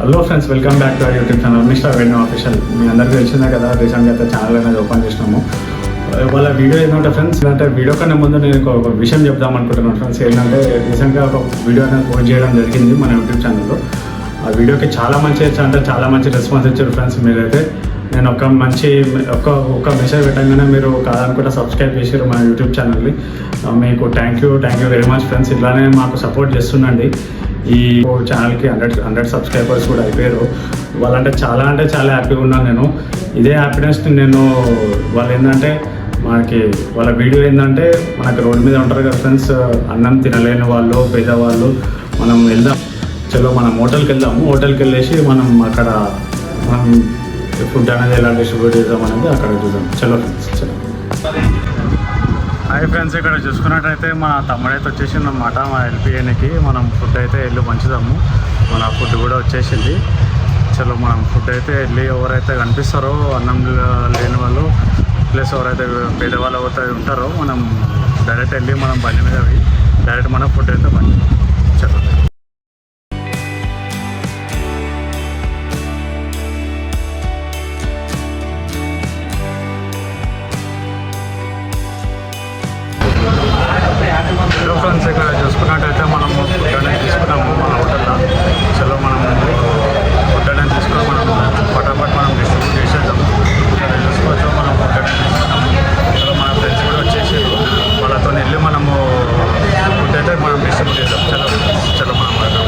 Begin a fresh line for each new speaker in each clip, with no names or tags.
Hello friends, welcome back to our YouTube channel mister Venu official. మీ అందరికీ తెలిసిందే కదా, రీసెంట్గా అయితే ఛానల్ అనేది ఓపెన్ చేసినాము. వాళ్ళ వీడియో ఏంటంటే ఫ్రెండ్స్, అంటే వీడియో కన్నా ముందు నేను ఒక విషయం చెప్దాం అనుకుంటున్నాను ఫ్రెండ్స్. ఏంటంటే రీసెంట్గా ఒక వీడియో అనేది పోస్ట్ చేయడం జరిగింది మన యూట్యూబ్ ఛానల్లో. ఆ వీడియోకి చాలా మంచి రెస్పాన్స్ ఇచ్చారు ఫ్రెండ్స్. మీరైతే నేను ఒక మెసేజ్ పెట్టగానే మీరు కాదనుకుంటే సబ్స్క్రైబ్ చేసారు మన యూట్యూబ్ ఛానల్ని. మీకు thank you very much friends. ఇట్లానే మాకు సపోర్ట్ చేస్తుండండి. ఈ ఛానల్కి 100 సబ్స్క్రైబర్స్ కూడా అయిపోయారు. వాళ్ళంటే చాలా హ్యాపీగా ఉన్నాను నేను. ఇదే హ్యాపీనెస్ని నేను వాళ్ళు ఏంటంటే వాళ్ళ వీడియో ఏంటంటే మనకి రోడ్డు మీద ఉంటారు కదా ఫ్రెండ్స్, అన్నం తినలేని వాళ్ళు, పేదవాళ్ళు. మనం వెళ్దాం, చలో మనం హోటల్కి వెళ్దాము. హోటల్కి వెళ్ళేసి మనం అక్కడ ఫుడ్ అనేది ఎలా డిస్ట్రిబ్యూట్ చేద్దాం అనేది అక్కడ చూద్దాం. చలో ఫ్రెండ్స్, చలో. హాయ్ ఫ్రెండ్స్, ఇక్కడ చూసుకున్నట్టయితే మా తమ్ముడైతే వచ్చేసింది అన్నమాట. మా ఎల్పిఎన్కి మనం ఫుడ్ అయితే వెళ్ళి పంచుదాము. మన ఫుడ్ కూడా వచ్చేసింది. చలో మనం ఫుడ్ అయితే వెళ్ళి ఎవరైతే కనిపిస్తారో అన్నం లేని వాళ్ళు ప్లస్ ఎవరైతే పేదవాళ్ళు ఎవరైతే ఉంటారో మనం డైరెక్ట్ వెళ్ళి మనం బండి మీద డైరెక్ట్ మనం ఫుడ్ అయితే పంచుదాం. చలో. హలో ఫ్రెండ్స్, ఇక్కడ చూసుకున్నట్టయితే మనం ఫుడ్ అనేది తీసుకున్నాము మన హోటల్లో. చలో మనం ఫుడ్ అనేది తీసుకుని మనం ఫటాఫట్ మనం డిస్ట్రిబ్యూట్ చేసేద్దాము. ఇక్కడ చూసుకోవచ్చు మనం ఫుడ్ అనేది తీసుకున్నాము. చలో మన ఫ్రెండ్స్ కూడా వచ్చేసారు. వాళ్ళతో వెళ్ళి మనము ఫుడ్ అయితే మనం డిస్ట్రిబ్యూట్ చేద్దాం. చలో మనం వెళ్దాం.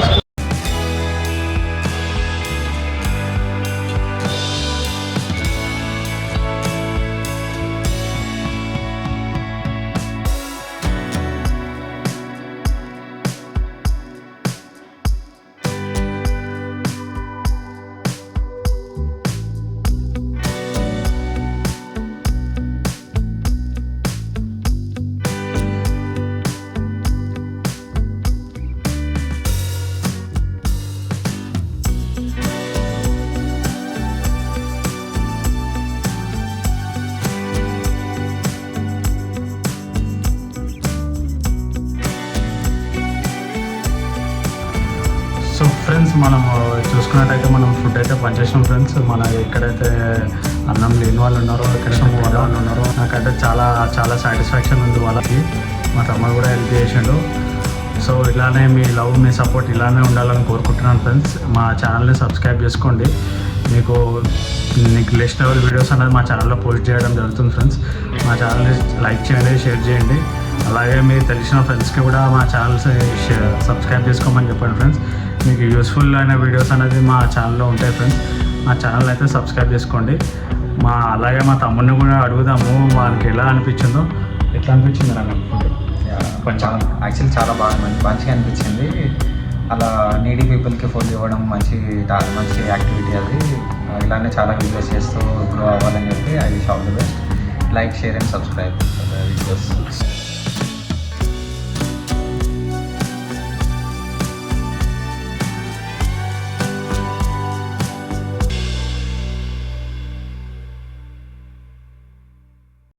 సో ఫ్రెండ్స్, మనం చూసుకున్నట్టయితే మనం ఫుడ్ అయితే పనిచేసాం ఫ్రెండ్స్. మన ఎక్కడైతే అన్నం లేని వాళ్ళు ఉన్నారో, ఎక్కడైతే వాళ్ళు ఉన్నారో, నాకైతే చాలా సాటిస్ఫాక్షన్ ఉంది వాళ్ళకి. మా తమ్ముడు కూడా హెల్ప్ చేసిండు. సో ఇలానే మీ లవ్, మీ సపోర్ట్ ఇలానే ఉండాలని కోరుకుంటున్నాను ఫ్రెండ్స్. మా ఛానల్ని సబ్స్క్రైబ్ చేసుకోండి. మీకు నెక్స్ట్ లెవెల్ వీడియోస్ అనేది మా ఛానల్లో పోస్ట్ చేయడం జరుగుతుంది ఫ్రెండ్స్. మా ఛానల్ని లైక్ చేయండి, షేర్ చేయండి. అలాగే మీకు తెలిసిన ఫ్రెండ్స్కి కూడా మా ఛానల్స్ సబ్స్క్రైబ్ చేసుకోమని చెప్పండి ఫ్రెండ్స్. మీకు యూస్ఫుల్ అయిన వీడియోస్ అనేది మా ఛానల్లో ఉంటాయి ఫ్రెండ్స్. మా ఛానల్ అయితే సబ్స్క్రైబ్ చేసుకోండి. అలాగే మా తమ్ముడిని కూడా అడుగుదాము, వానికి ఎలా అనిపించిందో. ఎట్లా అనిపించింది నాకు ఫుడ్?
కొంచెం యాక్చువల్లీ చాలా మంచిగా అనిపించింది. అలా నీడీ పీపుల్కి ఫుడ్ ఇవ్వడం మంచి యాక్టివిటీ అది. ఇలానే చాలా వీడియోస్ చేస్తూ గ్రో అవ్వాలని చెప్పి I wish all the best. Like, share and subscribe videos.